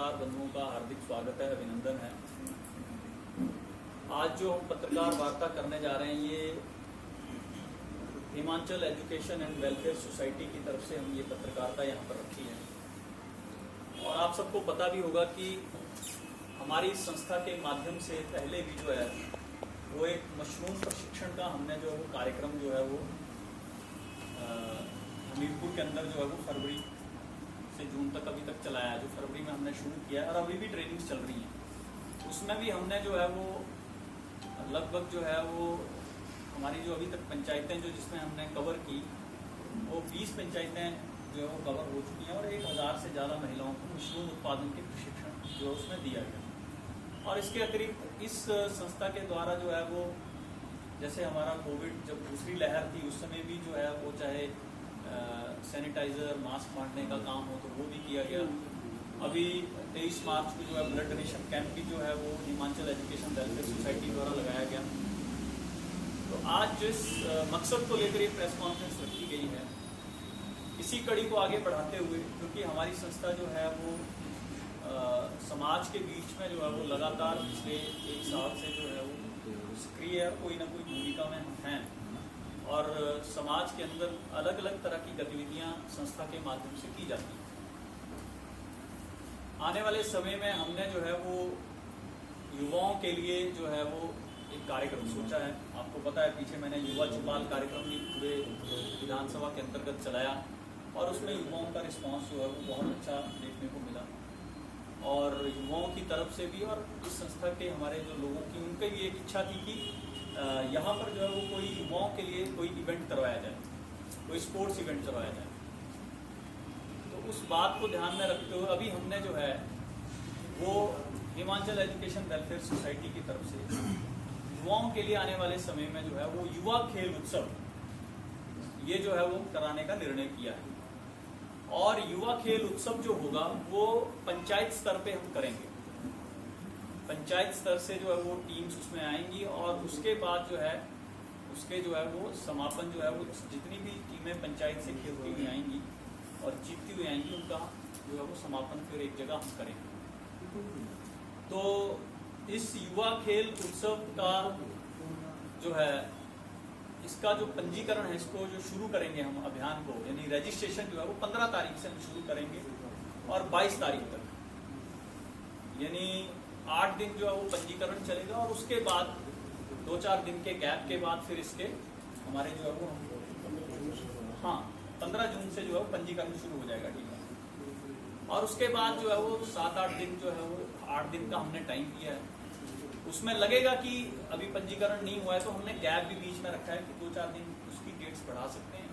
पत्रकार बंधुओं का हार्दिक स्वागत है, अभिनंदन है। आज जो हम पत्रकार वार्ता करने जा रहे हैं, ये Himachal education and welfare society की तरफ से हम ये पत्रकारिता यहाँ पर रखी है। और आप सबको पता भी होगा कि हमारी संस्था के माध्यम से पहले भी जो है वो एक मशरूम प्रशिक्षण का हमने जो वो कार्यक्रम जो है वो हमीरपुर के अंदर जो है वो फरवरी से जून तक अभी तक चलाया है। जो फरवरी में हमने शुरू किया और अभी भी ट्रेनिंग्स चल रही हैं। उसमें भी हमने जो है वो लगभग जो है वो हमारी जो अभी तक पंचायतें जो जिसमें हमने कवर की वो 20 पंचायतें जो है वो कवर हो चुकी हैं और 1000 से ज़्यादा महिलाओं को मशरूम उत्पादन के प्रशिक्षण जो है उसमें दिया गया। और इसके अतिरिक्त इस संस्था के द्वारा जो है वो जैसे हमारा कोविड जब दूसरी लहर थी उस समय भी जो है वो चाहे सैनिटाइजर मास्क बांटने का काम हो तो वो भी किया गया। अभी 23 मार्च को जो है ब्लड डोनेशन कैंप भी जो है वो हिमाचल एजुकेशन वेलफेयर सोसाइटी द्वारा लगाया गया। तो आज जिस मकसद को लेकर ये प्रेस कॉन्फ्रेंस रखी गई है, इसी कड़ी को आगे बढ़ाते हुए, क्योंकि हमारी संस्था जो है वो समाज के बीच में जो है वो लगातार पिछले 1 साल से जो है वो सक्रिय कोई ना कोई भूमिका में हम हैं और समाज के अंदर अलग अलग तरह की गतिविधियां संस्था के माध्यम से की जाती हैं। आने वाले समय में हमने जो है वो युवाओं के लिए जो है वो एक कार्यक्रम सोचा है। आपको पता है पीछे मैंने युवा चौपाल कार्यक्रम भी पूरे विधानसभा के अंतर्गत चलाया और उसमें युवाओं का रिस्पांस जो है वो बहुत अच्छा देखने को मिला। और युवाओं की तरफ से भी और इस संस्था के हमारे जो लोगों की उनकी भी एक इच्छा थी कि यहाँ पर जो है वो कोई युवाओं के लिए कोई इवेंट करवाया जाए, कोई स्पोर्ट्स इवेंट करवाया जाए। तो उस बात को ध्यान में रखते हुए अभी हमने जो है वो हिमाचल एजुकेशन वेलफेयर सोसाइटी की तरफ से युवाओं के लिए आने वाले समय में जो है वो युवा खेल उत्सव ये जो है वो कराने का निर्णय किया है। और युवा खेल उत्सव जो होगा वो पंचायत स्तर पे हम करेंगे। पंचायत स्तर से जो है वो टीम्स उसमें आएंगी और उसके बाद जो है उसके जो है वो समापन जो है वो जितनी भी टीमें पंचायत से खेलती हुई आएंगी और जीतती हुई आएंगी उनका जो है वो समापन फिर एक जगह हम करेंगे। तो इस युवा खेल उत्सव का जो है इसका जो पंजीकरण है इसको जो शुरू करेंगे हम अभियान को, यानी रजिस्ट्रेशन जो है वो 15 तारीख से हम शुरू करेंगे और 22 तारीख तक, यानी 8 दिन जो है वो पंजीकरण चलेगा और उसके बाद 2-4 दिन के गैप के बाद फिर इसके हमारे जो है वो 15 जून से जो है वो पंजीकरण शुरू हो जाएगा। ठीक है। और उसके बाद जो है वो 7-8 दिन जो है वो 8 दिन का हमने टाइम दिया है। उसमें लगेगा कि अभी पंजीकरण नहीं हुआ है तो हमने गैप भी बीच में रखा है कि 2-4 दिन उसकी डेट्स बढ़ा सकते हैं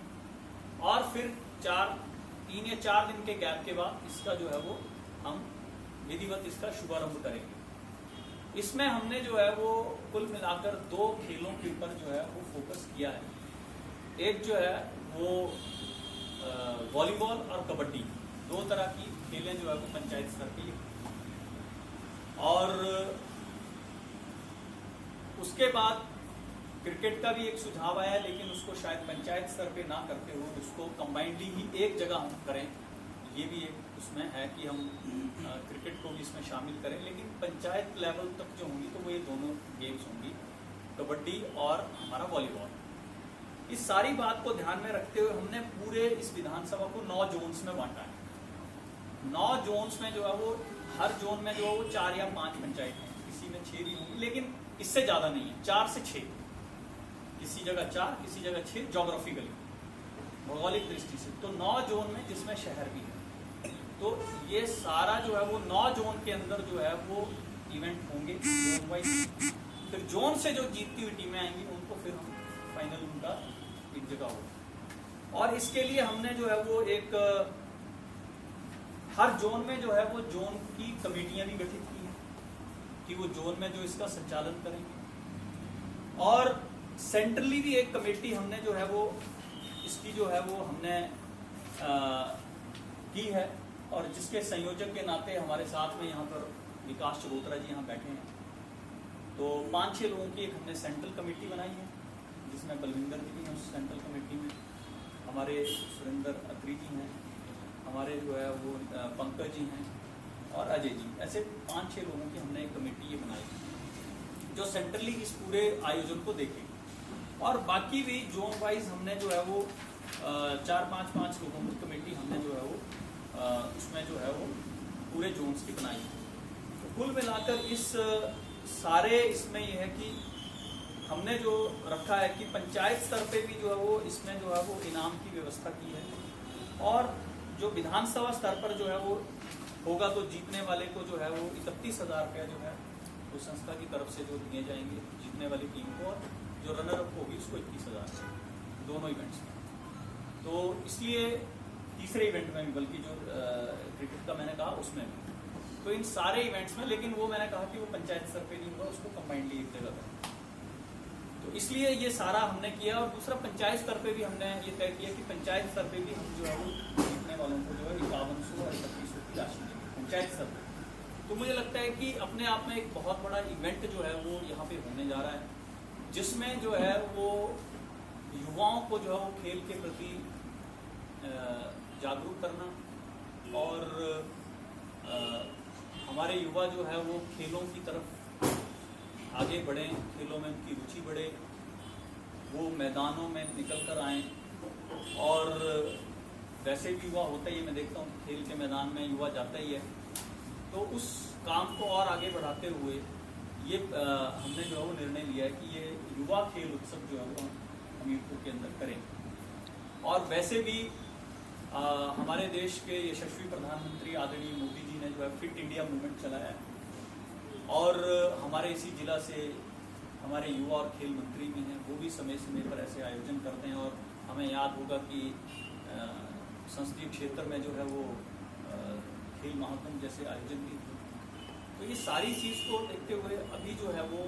और फिर 3 या 4 दिन के गैप के बाद इसका जो है वो हम विधिवत इसका शुभारंभ करेंगे। इसमें हमने जो है वो कुल मिलाकर 2 खेलों के ऊपर जो है वो फोकस किया है। एक जो है वो वॉलीबॉल और कबड्डी, 2 तरह की खेलें जो है वो पंचायत स्तर की। और उसके बाद क्रिकेट का भी एक सुझाव आया, लेकिन उसको शायद पंचायत स्तर पे ना करते हुए उसको कंबाइंडली ही एक जगह हम करें। ये भी एक उसमें है कि हम क्रिकेट को भी इसमें शामिल करें, लेकिन पंचायत लेवल तक जो होंगी तो वो ये दोनों गेम्स होंगी, कबड्डी और हमारा वॉलीबॉल। इस सारी बात को ध्यान में रखते हुए हमने पूरे इस विधानसभा को 9 जोन्स में बांटा है। 9 जोन्स में जो है वो हर जोन में जो है वो 4 या 5 पंचायत हैं, किसी में 6 भी होंगी, लेकिन इससे ज्यादा नहीं है, 4 से 6, किसी जगह 4 किसी जगह 6 जोग्राफिकली भौगोलिक दृष्टि से। तो 9 जोन में जिसमें शहर भी है। तो ये सारा जो है वो 9 जोन के अंदर जो है वो इवेंट होंगे जोन वाइज। फिर जोन से जो जीतती हुई टीमें आएंगी उनको फिर हम फाइनल उनका एक जगह होगा। और इसके लिए हमने जो है वो एक हर जोन में जो है वो जोन की कमेटियां भी गठित की हैं कि वो जोन में जो इसका संचालन करेंगे। और सेंट्रली भी एक कमेटी हमने जो है वो इसकी जो है वो हमने की है और जिसके संयोजक के नाते हमारे साथ में यहाँ पर विकास चरोत्रा जी यहाँ बैठे हैं। तो 5-6 लोगों की एक हमने सेंट्रल कमेटी बनाई है जिसमें बलविंदर जी भी हैं उस सेंट्रल कमेटी में, हमारे सुरेंद्र अत्री जी हैं, हमारे जो है वो पंकज जी हैं, और अजय जी, ऐसे 5-6 लोगों की हमने एक कमेटी ये बनाई जो सेंट्रली इस पूरे आयोजन को देखेगी। और बाकी भी जोन वाइज हमने जो है वो 4-5 लोगों की कमेटी हमने जो है वो उसमें जो है वो पूरे जोन्स की बनाई। तो कुल मिलाकर इस सारे इसमें ये है कि हमने जो रखा है कि पंचायत स्तर पे भी जो है वो इसमें जो है वो इनाम की व्यवस्था की है, और जो विधानसभा स्तर पर जो है वो होगा तो जीतने वाले को जो है वो 31,000 रुपया जो है वो संस्था की तरफ से जो दिए जाएंगे जीतने वाली टीम को, और जो रनर अप होगी उसको 21,000 दोनों इवेंट्स में। तो इसलिए तीसरे इवेंट में भी, बल्कि जो क्रिकेट का मैंने कहा उसमें भी, तो इन सारे इवेंट्स में, लेकिन वो मैंने कहा कि वो पंचायत स्तर पे नहीं होगा, उसको कंबाइंडली एक जगह पर। तो इसलिए ये सारा हमने किया। और दूसरा पंचायत स्तर पे भी हमने ये तय किया कि पंचायत स्तर पे भी हम जो है वो जीतने वालों को जो है 5100 और 3100 की राशि देंगे पंचायत स्तर पे। तो मुझे लगता है कि अपने आप में एक बहुत बड़ा इवेंट जो है वो यहाँ पे होने जा रहा है, जिसमें जो है वो युवाओं को जो है वो खेल के प्रति जागरूक करना, और हमारे युवा जो है वो खेलों की तरफ आगे बढ़े, खेलों में उनकी रुचि बढ़े, वो मैदानों में निकल कर आएँ। और वैसे भी युवा होता ही है, मैं देखता हूँ खेल के मैदान में युवा जाता ही है। तो उस काम को और आगे बढ़ाते हुए ये हमने जो है वो निर्णय लिया है कि ये युवा खेल उत्सव जो है वो हमीरपुर के अंदर करें। और वैसे भी हमारे देश के यशस्वी प्रधानमंत्री आदरणीय मोदी जी ने जो है फिट इंडिया मूवमेंट चलाया है, और हमारे इसी जिला से हमारे युवा और खेल मंत्री भी हैं, वो भी समय समय पर ऐसे आयोजन करते हैं। और हमें याद होगा कि संसदीय क्षेत्र में जो है वो खेल महाकुंभ जैसे आयोजन भी थे। तो ये सारी चीज़ को देखते हुए अभी जो है वो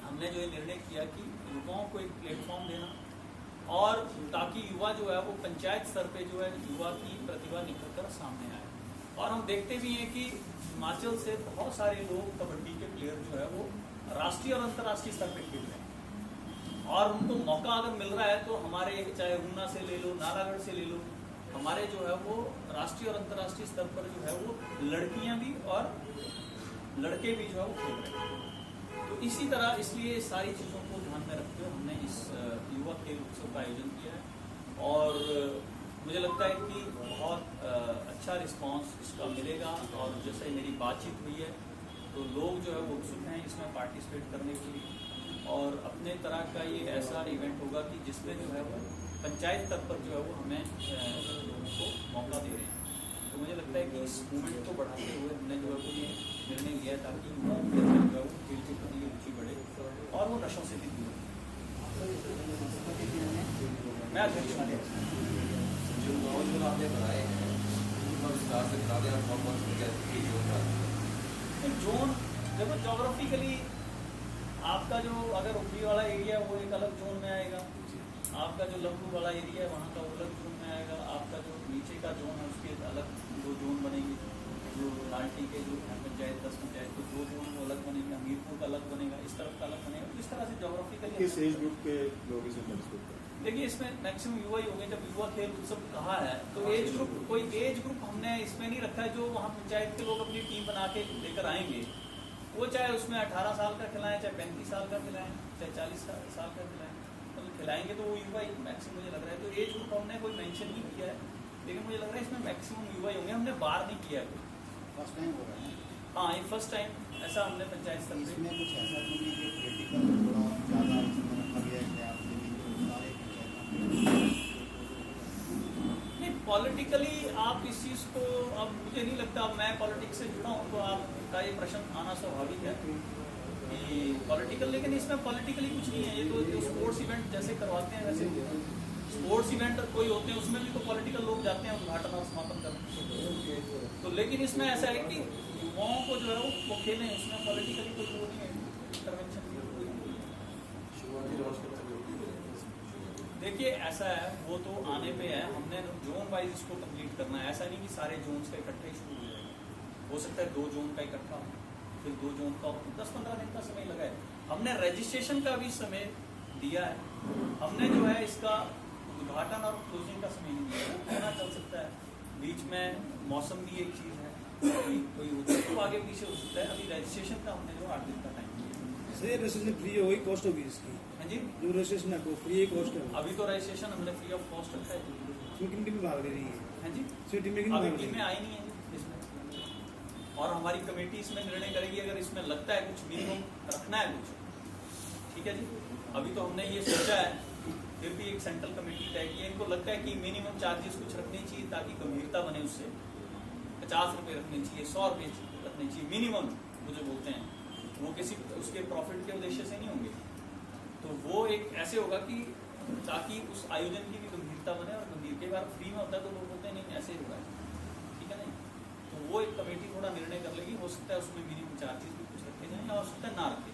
हमने जो ये निर्णय किया कि युवाओं को एक प्लेटफॉर्म देना, और ताकि युवा जो है वो पंचायत स्तर पे जो है युवा की प्रतिभा निकल कर सामने आए। और हम देखते भी हैं कि हिमाचल से बहुत सारे लोग कबड्डी के प्लेयर जो है वो राष्ट्रीय और अंतर्राष्ट्रीय स्तर पे खेल रहे हैं, और उनको मौका अगर मिल रहा है तो हमारे चाहे ऊना से ले लो, नालागढ़ से ले लो, हमारे जो है वो राष्ट्रीय और अंतर्राष्ट्रीय स्तर पर जो है वो लड़कियां भी और लड़के भी जो है वो खेल रहे हैं। तो इसी तरह इसलिए सारी चीज़ों को ध्यान में रखते हुए हमने इस युवा खेल उत्सव का आयोजन किया है, और मुझे लगता है कि बहुत अच्छा रिस्पांस इसका मिलेगा। और जैसे मेरी बातचीत हुई है तो लोग जो है वो उत्सुक हैं इसमें पार्टिसिपेट करने के लिए, और अपने तरह का ये ऐसा इवेंट होगा कि जिसमें जो है वो पंचायत स्तर पर जो है वो हमें लोगों को मौका दे रहे हैं। तो मुझे लगता है कि इस मूवमेंट को बढ़ाते हुए हमने जो है वो ये निर्णय लिया ताकि युवाओं के अंदर जो है वो खेल के प्रति रुचि बढ़े और वो नशों से भी दूर रहे। मैं अध्यक्ष जोन देखो, जोग्राफिकली आपका जो अगर ऊपरी वाला एरिया है वो एक अलग जोन में आएगा, आपका जो लघु वाला एरिया है वहाँ का वो अलग जोन में आएगा, आपका जो नीचे का जोन है उसके अलग 2 जोन बनेंगे, जो लालटी के जो पंचायत 10 पंचायत तो 2 जोन वो अलग बनेंगे, हमीरपुर का अलग बनेगा, इस तरफ का अलग बनेगा। तो इस तरह से जोग्राफिकली किस एज ग्रुप के लोग इसे पार्टिसिपेट करते हैं? देखिए इसमें मैक्सिमम युवा ही होंगे। जब युवा खेल उत्सव कहा है तो एज ग्रुप, कोई एज ग्रुप हमने इसमें नहीं रखा है। जो वहाँ पंचायत के लोग अपनी टीम बना के लेकर आएंगे वो चाहे उसमें 18 साल का खिलाएं, चाहे 35 साल का खिलाएं, चाहे 40 साल का खिलाएं, तो खिलाएंगे तो वो युवा ही मैक्सिमम मुझे लग रहा है। तो एज ग्रुप हमने कोई मेंशन नहीं किया है, लेकिन मुझे लग रहा है इसमें मैक्सिमम युवा ही होंगे, हमने बार नहीं किया है। फर्स्ट टाइम हो रहा है। हाँ, ये फर्स्ट टाइम ऐसा हमने पंचायत स्तर इसमें कुछ ऐसा तो नहीं कि क्रिटिकल थोड़ा ज़्यादा इसमें रखा गया है कि आप सारे नहीं, पॉलिटिकली आप इस चीज़ को, अब मुझे नहीं लगता, अब मैं पॉलिटिक्स से जुड़ा हूँ तो आपका ये प्रश्न आना स्वाभाविक है कि पॉलिटिकल, लेकिन इसमें पॉलिटिकली कुछ नहीं है। ये तो जो स्पोर्ट्स इवेंट जैसे करवाते हैं वैसे स्पोर्ट्स इवेंट कोई होते हैं उसमें भी तो पॉलिटिकल लोग जाते हैं उद्घाटन और समापन करने। तो लेकिन इसमें ऐसा है कि युवाओं को जो है वो खेलें, उसमें पॉलिटिकली कोई वो नहीं है, इंटरवेंशन देखिए ऐसा है, वो तो आने पे है। हमने जोन वाइज इसको कंप्लीट करना है, ऐसा नहीं कि सारे जोन्स का इकट्ठे ही शुरू हो जाएगा। हो सकता है 2 जोन का इकट्ठा हो, फिर 2 जोन का 10-15 दिन का समय लगा है। हमने रजिस्ट्रेशन का भी समय दिया है, हमने जो है इसका उद्घाटन और क्लोजिंग का समय नहीं दिया है। वो पूरा चल सकता है, बीच में मौसम भी एक चीज़ है, कोई होता है तो आगे पीछे हो सकता है। अभी रजिस्ट्रेशन का हमने जो 8 दिन का टाइम दिया। सर ये रजिस्ट्रेशन फ्री होगी, कॉस्ट होगी इसकी? हाँ जी, जो रजिस्ट्रेशन है वो फ्री है, कॉस्ट है? अभी तो रजिस्ट्रेशन हमने फ्री ऑफ कॉस्ट रखा है। इसमें टीम भाग ले रही है? हाँ जी, इसमें टीम लेकिन अभी भाग ले टीमें रही है? आई नहीं है इसमें, और हमारी कमेटी इसमें निर्णय करेगी अगर इसमें लगता है कुछ मिनिमम रखना है कुछ, ठीक है जी। अभी तो हमने ये सोचा है, फिर भी एक सेंट्रल कमेटी तय की है, इनको लगता है कि मिनिमम चार्जेस कुछ रखने चाहिए ताकि गंभीरता बने, उससे 50 रुपये रखने चाहिए, 100 रुपये रखने चाहिए मिनिमम, वो जो बोलते हैं वो किसी उसके प्रॉफिट के उद्देश्य से नहीं होंगे। तो वो एक ऐसे होगा कि ताकि उस आयोजन की भी गंभीरता बने, और गंभीर के बार फ्री में होता है तो लोग बोलते हैं नहीं ऐसे ही होगा, ठीक है नहीं। तो वो एक कमेटी थोड़ा निर्णय कर लेगी, हो सकता है उसमें मिनिमम चार्जेस भी कुछ रखे जाएं, या हो सकता है ना रखे